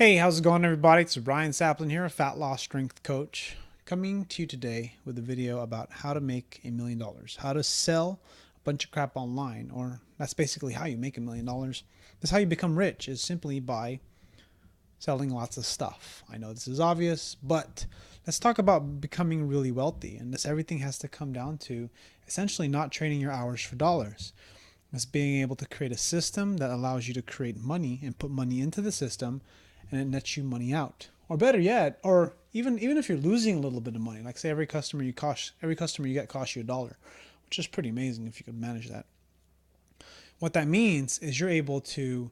Hey, how's it going, everybody? It's Ryan Saplin here, a fat loss strength coach, coming to you today with a video about how to make $1 million, how to sell a bunch of crap online, or that's basically how you make $1 million. That's how you become rich, is simply by selling lots of stuff. I know this is obvious, but let's talk about becoming really wealthy. And this everything has to come down to essentially not trading your hours for dollars. It's being able to create a system that allows you to create money and put money into the system, and it nets you money out. Or better yet, or even if you're losing a little bit of money, like say every customer you get costs you $1, which is pretty amazing if you could manage that. What that means is you're able to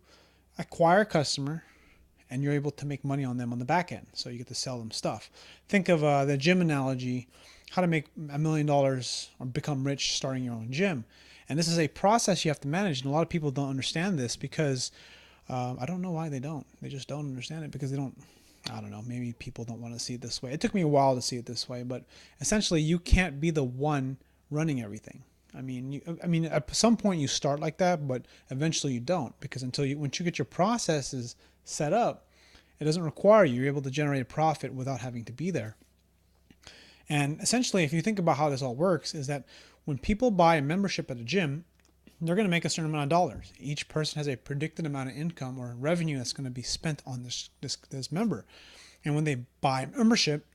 acquire a customer and you're able to make money on them on the back end. So you get to sell them stuff. Think of the gym analogy, how to make $1 million or become rich starting your own gym. And this is a process you have to manage. And a lot of people don't understand this because I don't know why they don't. They just don't understand it because they don't. I don't know. Maybe people don't want to see it this way. It took me a while to see it this way, but essentially, you can't be the one running everything. At some point you start like that, but eventually you don't, because once you get your processes set up, it doesn't require you. You're able to generate a profit without having to be there. And essentially, if you think about how this all works, is that when people buy a membership at a gym, they're going to make a certain amount of dollars. Each person has a predicted amount of income or revenue that's going to be spent on this member. And when they buy membership,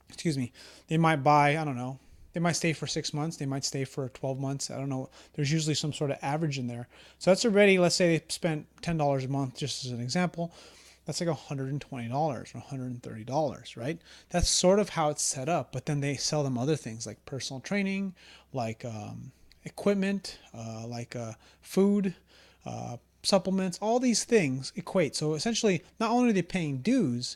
excuse me, they might buy, I don't know, they might stay for 6 months. They might stay for 12 months. I don't know. There's usually some sort of average in there. So that's already, let's say they spent $10 a month, just as an example. That's like $120 or $130, right? That's sort of how it's set up. But then they sell them other things like personal training, like equipment, food, supplements. All these things equate. So essentially, not only are they paying dues,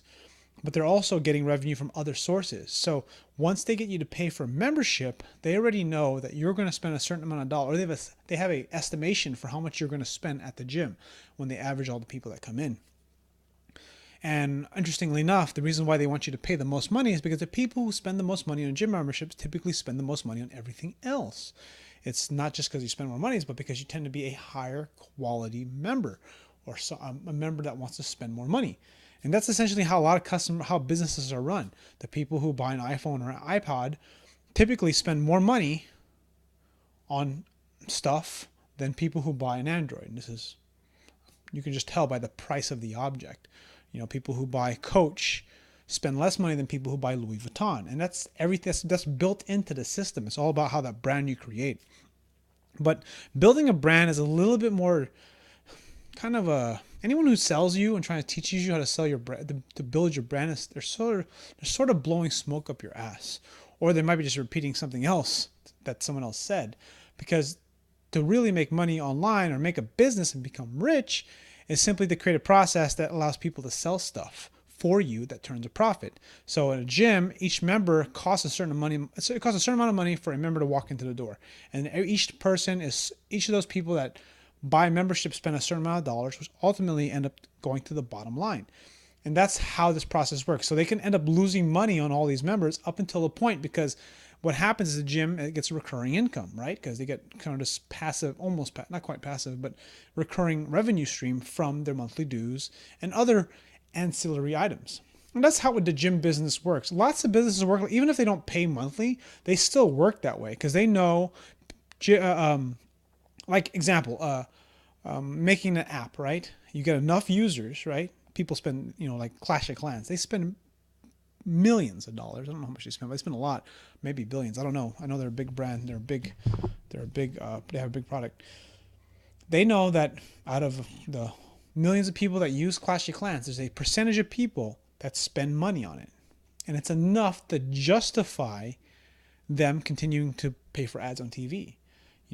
but they're also getting revenue from other sources. So once they get you to pay for membership, they already know that you're going to spend a certain amount of dollars. They have a estimation for how much you're going to spend at the gym when they average all the people that come in. And interestingly enough, the reason why they want you to pay the most money is because the people who spend the most money on gym memberships typically spend the most money on everything else. It's not just because you spend more money, but because you tend to be a higher quality member, or a member that wants to spend more money. And that's essentially how how businesses are run. The people who buy an iPhone or an iPod typically spend more money on stuff than people who buy an Android. And you can just tell by the price of the object. People who buy Coach spend less money than people who buy Louis Vuitton. And that's everything that's built into the system. It's all about how that brand you create. But building a brand is a little bit more anyone who sells you and trying to teach you how to sell your brand, to build your brand, they're sort of blowing smoke up your ass. Or they might be just repeating something else that someone else said. Because to really make money online or make a business and become rich is simply to create a process that allows people to sell stuff for you that turns a profit. So at a gym, each member costs a certain money. It costs a certain amount of money for a member to walk into the door, and each of those people that buy membership spend a certain amount of dollars, which ultimately end up going to the bottom line. And that's how this process works. So they can end up losing money on all these members up until a point, because what happens is the gym, it gets recurring income, right? Because they get kind of this passive, not quite passive, but recurring revenue stream from their monthly dues and other ancillary items. And that's how the gym business works. Lots of businesses work, even if they don't pay monthly, they still work that way because they know, making an app, right? You get enough users, right? People spend, like Clash of Clans, they spend millions of dollars. I don't know how much they spend, but they spend a lot, maybe billions. I don't know. I know they're a big brand. They have a big product. They know that out of the millions of people that use Clash of Clans, there's a percentage of people that spend money on it. And it's enough to justify them continuing to pay for ads on TV.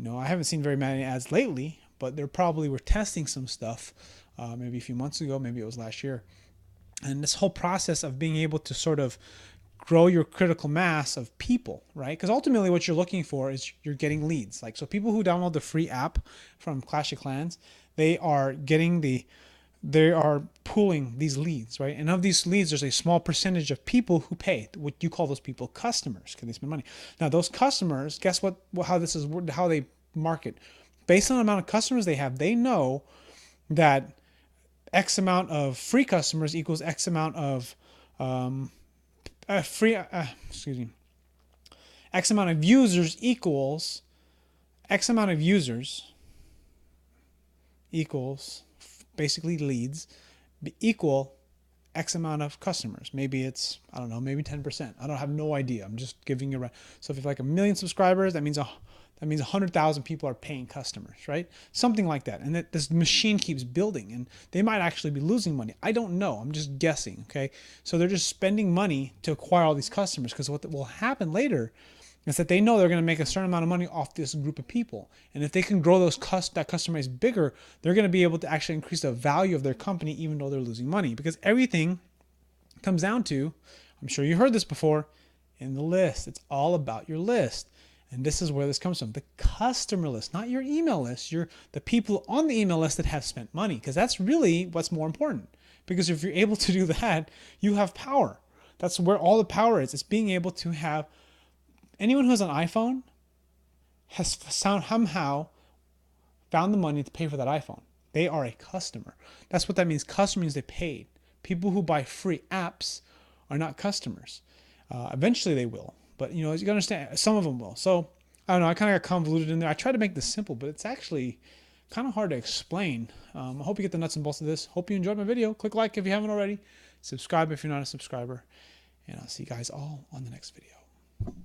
I haven't seen very many ads lately, but they probably were testing some stuff maybe a few months ago, maybe it was last year. And this whole process of being able to sort of grow your critical mass of people, right? Because ultimately what you're looking for is you're getting leads. So people who download the free app from Clash of Clans, they are pooling these leads, right? And of these leads, there's a small percentage of people who pay. What you call those people customers, because they spend money. Now those customers, guess what? How they market. Based on the amount of customers they have, they know that X amount of free customers equals X amount of X amount of users equals X amount of users equals basically leads equal X amount of customers. Maybe it's, I don't know, maybe 10%. I don't have no idea. I'm just giving you. So if you have like 1 million subscribers, that means 100,000 people are paying customers, right? Something like that. And that this machine keeps building, and they might actually be losing money. I don't know. I'm just guessing. Okay. So they're just spending money to acquire all these customers, because what will happen later is that they know they're going to make a certain amount of money off this group of people. And if they can grow that customer base bigger, they're going to be able to actually increase the value of their company, even though they're losing money, because everything comes down to, I'm sure you heard this before, in the list. It's all about your list. And this is where this comes from. The customer list, not your email list. You're the people on the email list that have spent money, because that's really what's more important. Because if you're able to do that, you have power. That's where all the power is. It's being able to have anyone who has an iPhone has somehow found the money to pay for that iPhone. They are a customer. That's what that means. Customer means they paid. People who buy free apps are not customers. Eventually they will. But, you know, as you can understand, some of them will. So, I don't know, I kind of got convoluted in there. I tried to make this simple, but it's actually kind of hard to explain. I hope you get the nuts and bolts of this. Hope you enjoyed my video. Click like if you haven't already. Subscribe if you're not a subscriber. And I'll see you guys all on the next video.